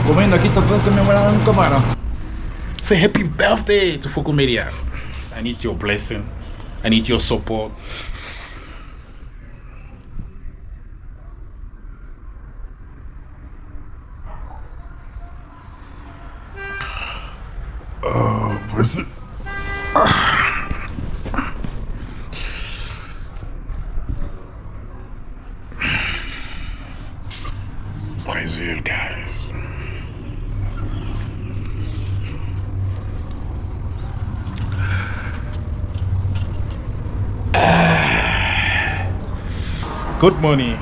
Comendo aqui, tô falando com a minha mulher no camarão. Say happy birthday to Fokou Media. I need your blessing. I need your support. Oh, Brazil. Brazil, guys. Good morning.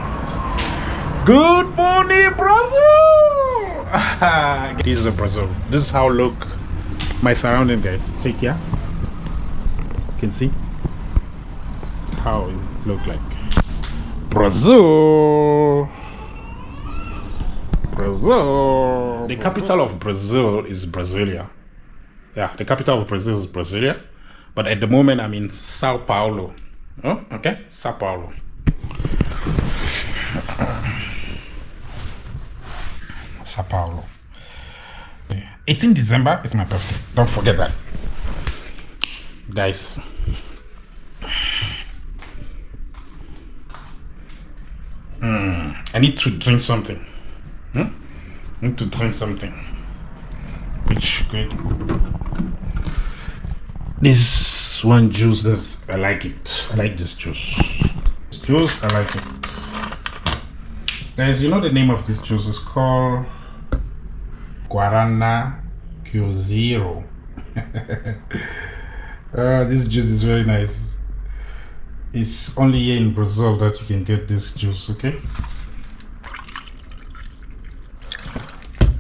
Good morning, Brazil. This is Brazil. This is how I look my surrounding, guys. Check here. You can see how it look like. Brazil. Brazil. The capital of Brazil is Brasilia. Yeah, the capital of Brazil is Brasilia. But at the moment, I'm in São Paulo. Oh, okay, São Paulo. São Paulo. 18 December is my birthday. Don't forget that. Guys. I need to drink something. I need to drink something. Which good. This one juice, that I like it. I like this juice. This juice, I like it. Guys, you know the name of this juice is called Guarana Q0. This juice is very nice. It's only here in Brazil that you can get this juice, okay?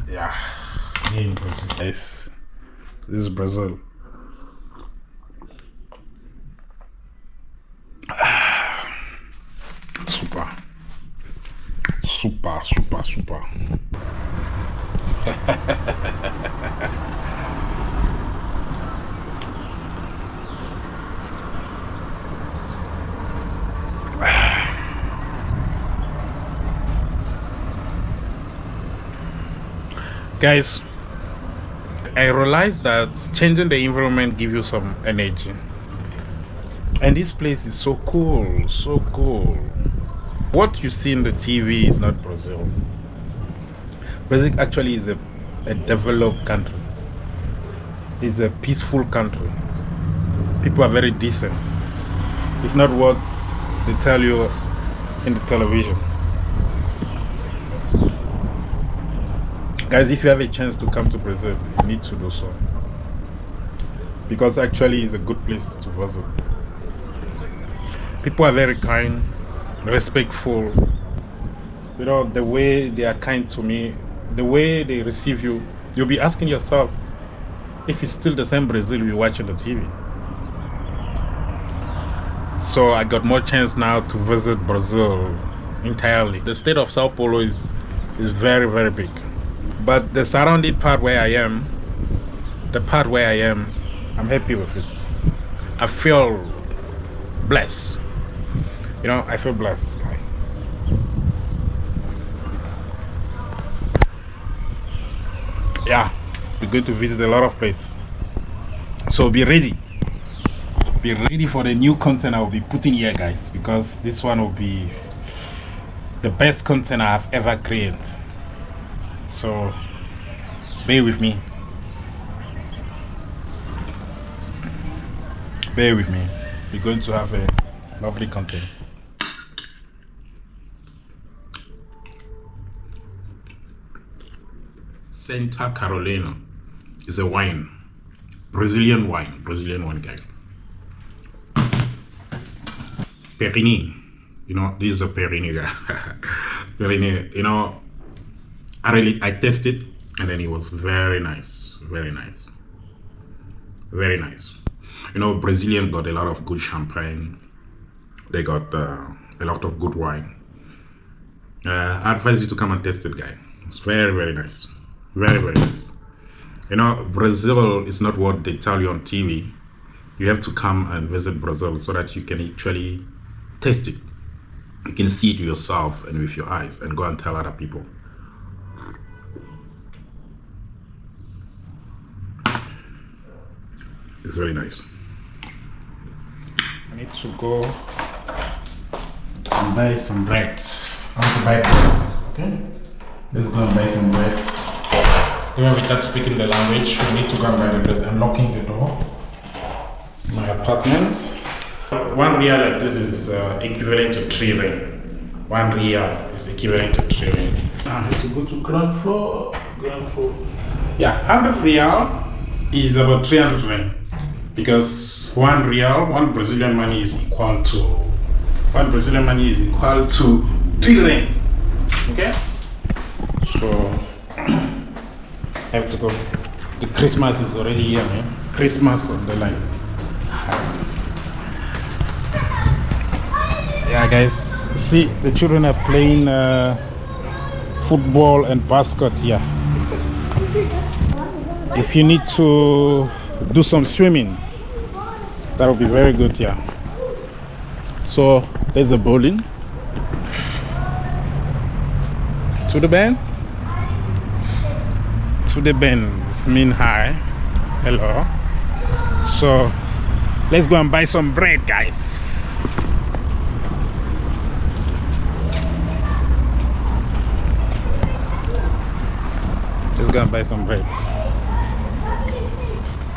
Yeah, here in Brazil. Yes, this is Brazil. Super. Super, super, super. Guys, I realized that changing the environment gives you some energy. And this place is so cool, so cool. What you see in the TV is not Brazil. Brazil actually is a developed country. It's a peaceful country. People are very decent. It's not what they tell you in the television. Guys, if you have a chance to come to Brazil, you need to do so. Because actually it's a good place to visit. People are very kind, respectful. You know, the way they are kind to me, the way they receive you, you'll be asking yourself if it's still the same Brazil we watch on the TV. So I got more chance now to visit Brazil entirely. The state of São Paulo is very, very big. But the surrounding part where I am, I'm happy with it. I feel blessed. You know, I feel blessed. Yeah, we're going to visit a lot of places. So be ready. Be ready for the new content I will be putting here, guys, because this one will be the best content I have ever created. So bear with me. Bear with me. We're going to have a lovely content. Santa Carolina is a wine. Brazilian wine, guys. Perini. You know, this is a Perini guy. Perini, you know, I tasted and then it was very nice. Very nice. Very nice. You know, Brazilian got a lot of good champagne. They got a lot of good wine. I advise you to come and taste it, guy. It's very, very nice. Very, very nice. You know, Brazil is not what they tell you on TV. You have to come and visit Brazil so that you can actually taste it. You can see it yourself and with your eyes and go and tell other people. It's very nice. I need to go and buy some bread. I want to buy bread. Okay? Let's go and buy some bread. Even without speaking the language, we need to go and buy the bread. I'm locking the door. My apartment. 1 real like this is equivalent to 3 rand. 1 real is equivalent to 3 rand. I have to go to ground floor. Yeah, 100 real is about 300 rand. Because 1 real, 1 Brazilian money is equal to 3 rand. Okay? So I have to go. The Christmas is already here, man. Christmas on the line. Yeah, guys, see, the children are playing football and basket here. If you need to do some swimming, that would be very good here. So there's a bowling. To the band. To the bands mean hi. Hello. So let's go and buy some bread, guys. Let's go and buy some bread.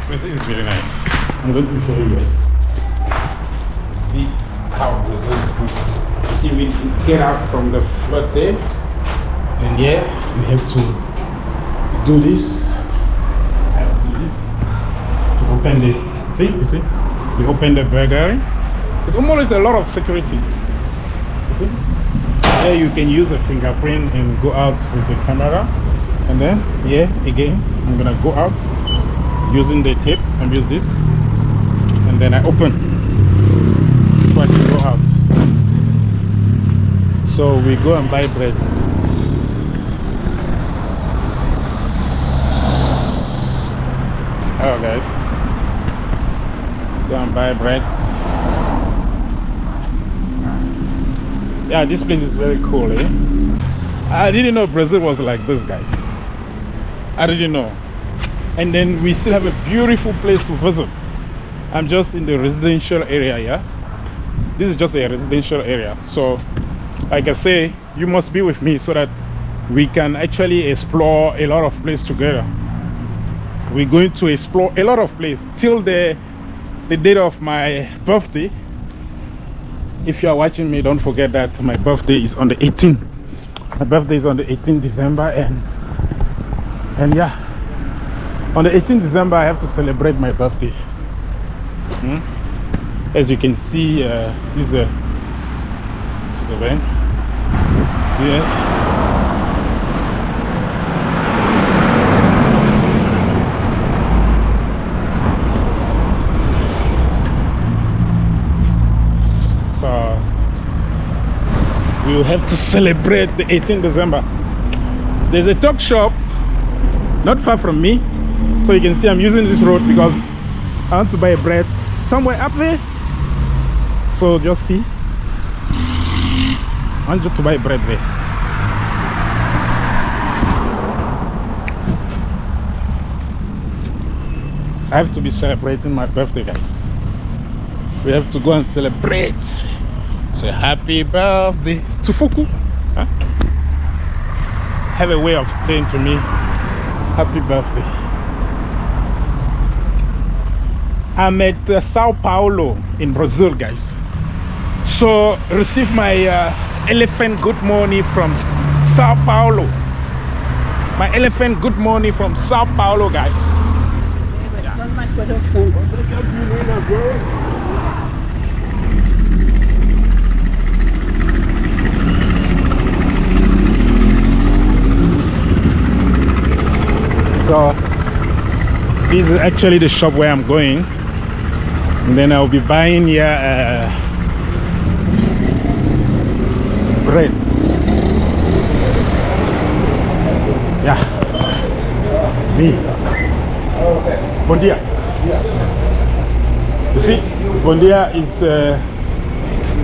This is really nice. I'm going to show you guys. See how Brazil is good. You see, we get out from the flood there, and yeah, we have to do this. I have to do this to open the thing. You see, we open the burger. It's almost a lot of security. You see, here you can use a fingerprint and go out with the camera. And then, yeah, again, I'm gonna go out using the tape and use this. And then I open so I can go out. So we go and buy bread. Hello, guys. Go and buy bread. Yeah, this place is very cool, eh? I didn't know Brazil was like this, guys. I didn't know. And then we still have a beautiful place to visit. I'm just in the residential area, yeah. This is just a residential area. So like I say, you must be with me so that we can actually explore a lot of places together. We're going to explore a lot of places till the date of my birthday. If you are watching me, don't forget that my birthday is on the 18th. My birthday is on the 18th December, and yeah, on the 18th December I have to celebrate my birthday. As you can see, this is to the van. Yes. So we will have to celebrate the 18th December. There's a talk shop not far from me, so you can see I'm using this road because I want to buy bread somewhere up there. So just see, I want you to buy bread there. I have to be celebrating my birthday, guys. We have to go and celebrate. Say happy birthday to Fokou. Huh? Have a way of saying to me, happy birthday. I'm at São Paulo in Brazil, guys. So receive my elephant good morning from São Paulo. My elephant good morning from São Paulo, guys. So this is actually the shop where I'm going, and then I'll be buying here breads. Yeah, me. Bon dia. You see, bon dia is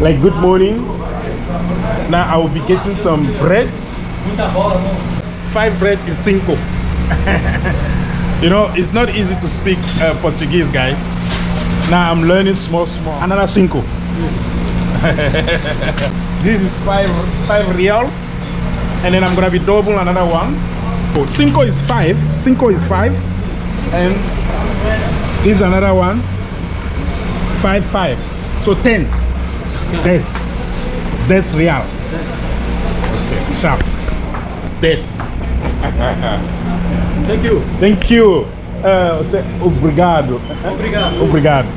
like good morning. Now I will be getting some bread. 5 bread is 5. You know, it's not easy to speak Portuguese, guys. Now I'm learning small. Another cinco. This is five reals. And then I'm gonna be double another one. Oh, cinco is 5. Cinco is 5. And this is another one. 5. So 10. Des real. Okay. Sharp. Des. Thank you. Obrigado. Obrigado.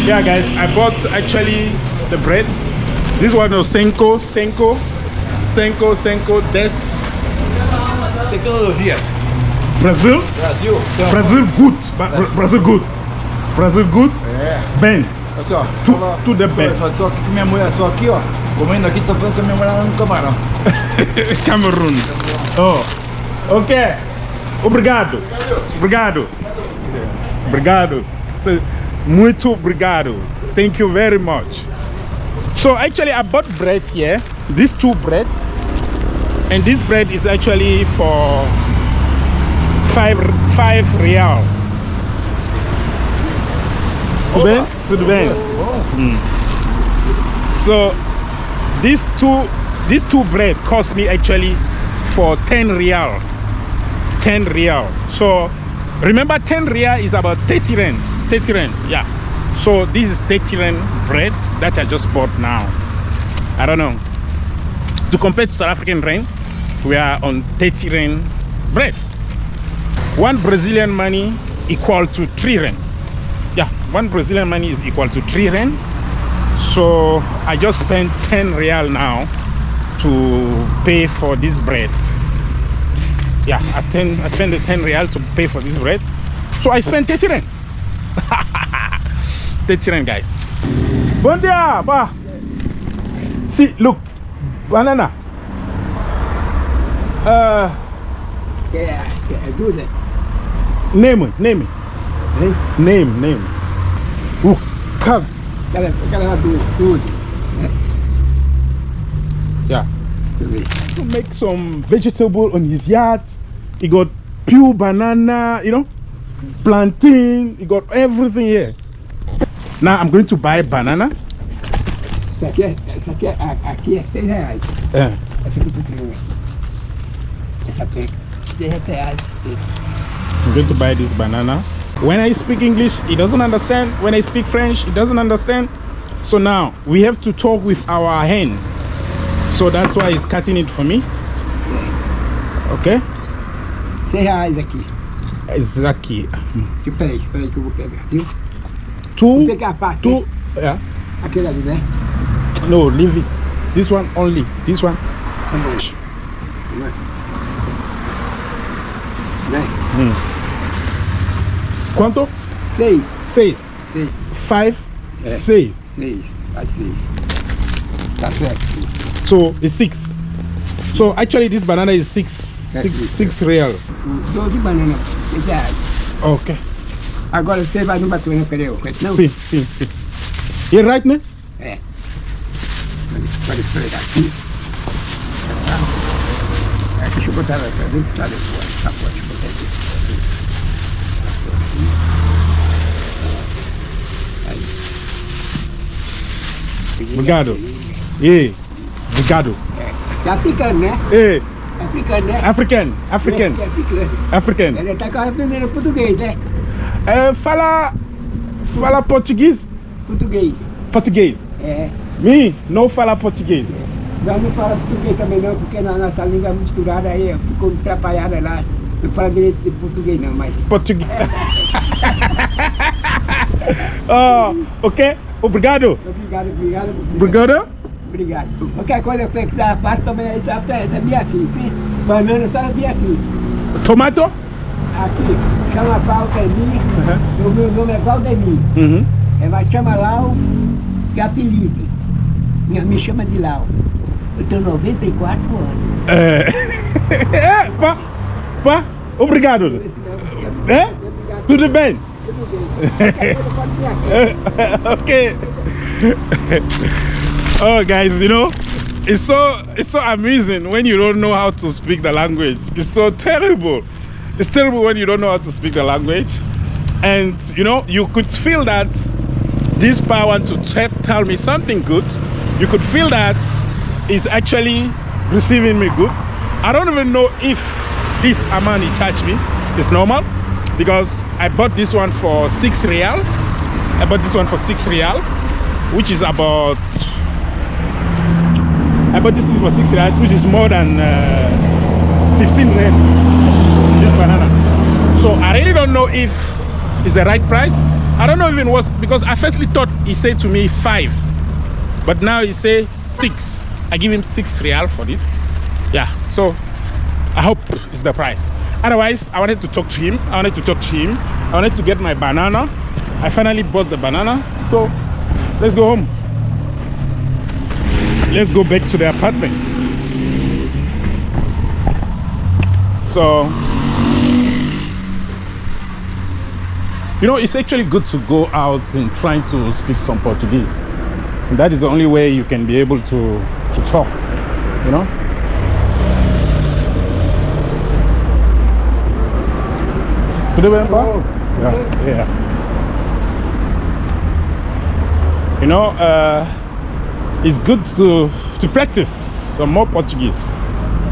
Yeah, guys, I bought actually the breads. This one was Senko, Des. Tecnologia. Brazil good. Brazil good. Bem. Tudo é bem. Eu tô aqui com minha mulher, tô aqui, ó. Comendo aqui, tô falando com a minha mulher lá no camarão. Cameroon. Oh, ok. Obrigado. Muito obrigado. Thank you very much. So actually I bought bread here. These 2 breads. And this bread is actually for 5 real. Tudo bem? So these two bread cost me actually for 10 real. 10 real. So remember 10 real is about 30 rand. 30 rand, yeah. So this is 30 rand bread that I just bought now. I don't know. To compare to South African rand, we are on 30 rand bread. 1 Brazilian money equal to 3 rand. Yeah, 1 Brazilian money is equal to 3 rand. So I just spent 10 real now to pay for this bread. Yeah, I spent the 10 real to pay for this bread. So I spent 30 rand. 30 rand, guys. Bon dia, ba. See, look, banana. Do that. Name. Hein? Name. Come. Aquela tudo. Yeah. To make some vegetable on his yard. He got pure banana, you know, plantain. He got everything here. Now I'm going to buy banana. Essa aqui é 6 reais. Yeah. Essa aqui é essa aqui é 6 reais. I'm going to buy this banana. When I speak English, he doesn't understand. When I speak French, he doesn't understand. So now we have to talk with our hand. So that's why he's cutting it for me. Okay? 6 reais aqui. It's aqui. Peraí que eu vou pegar, viu? Two. Você quer a pasta? Two. Yeah. Aquele ali, né? No, leave it. This one only. This one. Né? Quanto? 6. 6. 5. 6. 6. Faz 6. Tá certo. So it's 6. So actually this banana is 6 real. 12 bananas, 6 reais. Okay. Agora você vai no batom, não querer? Não? Sim. You're right, né? É. Pode esfregar aqui. Deixa eu botar ela pra dentro e tá depois. Tá, pode botar aqui. Aí. Obrigado. E obrigado. Você é africano, né? E Africano, né? African. É africano. African. Ele tá aprendendo português, né? Fala português? Português. É. Me não fala português. Nós não falamos português também não, porque na nossa língua é misturada aí, ficou atrapalhada lá. Não fala direito de português não, mas... Português. Ok. Obrigado. Obrigado. Qualquer coisa que precisar, faça também aí, só receber aqui. Sim? Banana só vir aqui. Tomato? Aqui, chama Valdemir. O meu nome é Valdemir. Mas chama Lau, que é apelido. Me chama de Lau. Eu tenho 94 anos. Pá, obrigado. Tudo bem? Okay. Oh guys, you know, It's so amazing when you don't know how to speak the language. It's so terrible. It's terrible when you don't know how to speak the language. And you know, you could feel that this power want to tell me something good. You could feel that he's actually receiving me good. I don't even know if this amount he charged me is normal, because I bought this one for 6 real. I bought this one for 6 real, which is about, I bought this for 6 real, which is more than 15 rand, this banana. So I really don't know if it's the right price. I don't know even what, because I firstly thought he said to me 5, but now he say 6. I give him 6 real for this. Yeah, so I hope it's the price. Otherwise, I wanted to talk to him. I wanted to get my banana. I finally bought the banana. So let's go home. Let's go back to the apartment. So, you know, it's actually good to go out and trying to speak some Portuguese. And that is the only way you can be able to talk, you know. Tudo bem, Pá? Yeah. You know, it's good to practice some more Portuguese,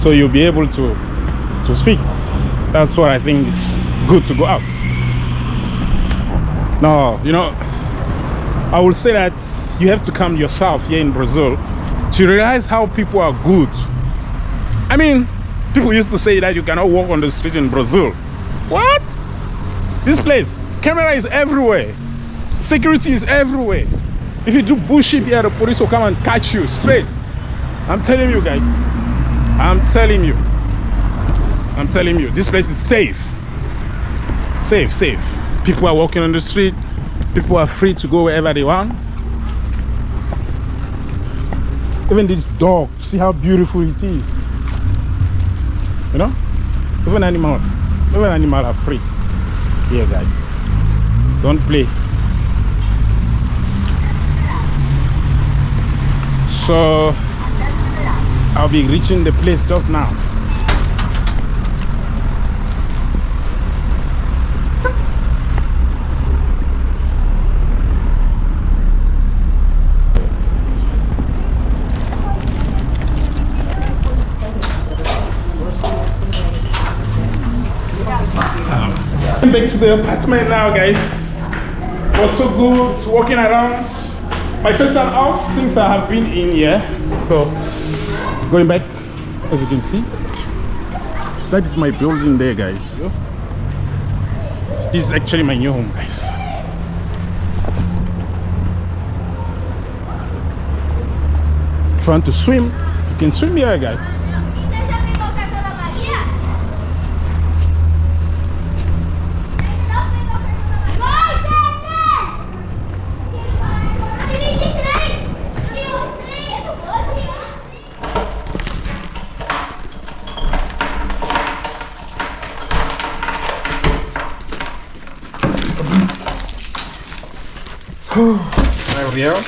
so you'll be able to speak. That's what I think is good to go out. Now, you know, I will say that you have to come yourself here in Brazil to realize how people are good. I mean, people used to say that you cannot walk on the street in Brazil. What? This place, camera is everywhere, security is everywhere. If you do bullshit here, the police will come and catch you straight. I'm telling you guys, I'm telling you, this place is safe. Safe. People are walking on the street, people are free to go wherever they want. Even this dog, see how beautiful it is. You know, even animals are free. Here, guys, don't play. So I'll be reaching the place just now. I'm back to the apartment now, guys. It was so good walking around. My first time out since I have been in here. So going back, as you can see, that is my building there, guys. This is actually my new home, guys. Trying to swim, you can swim here, guys. Real.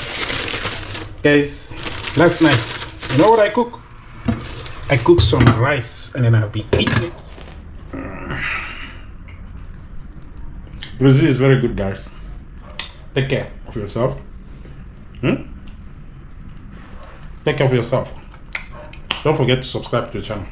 Guys, last night, you know what I cook? I cooked some rice and then I've been eating it. Brazil is very good, guys. Take care of yourself. Take care of yourself. Don't forget to subscribe to the channel.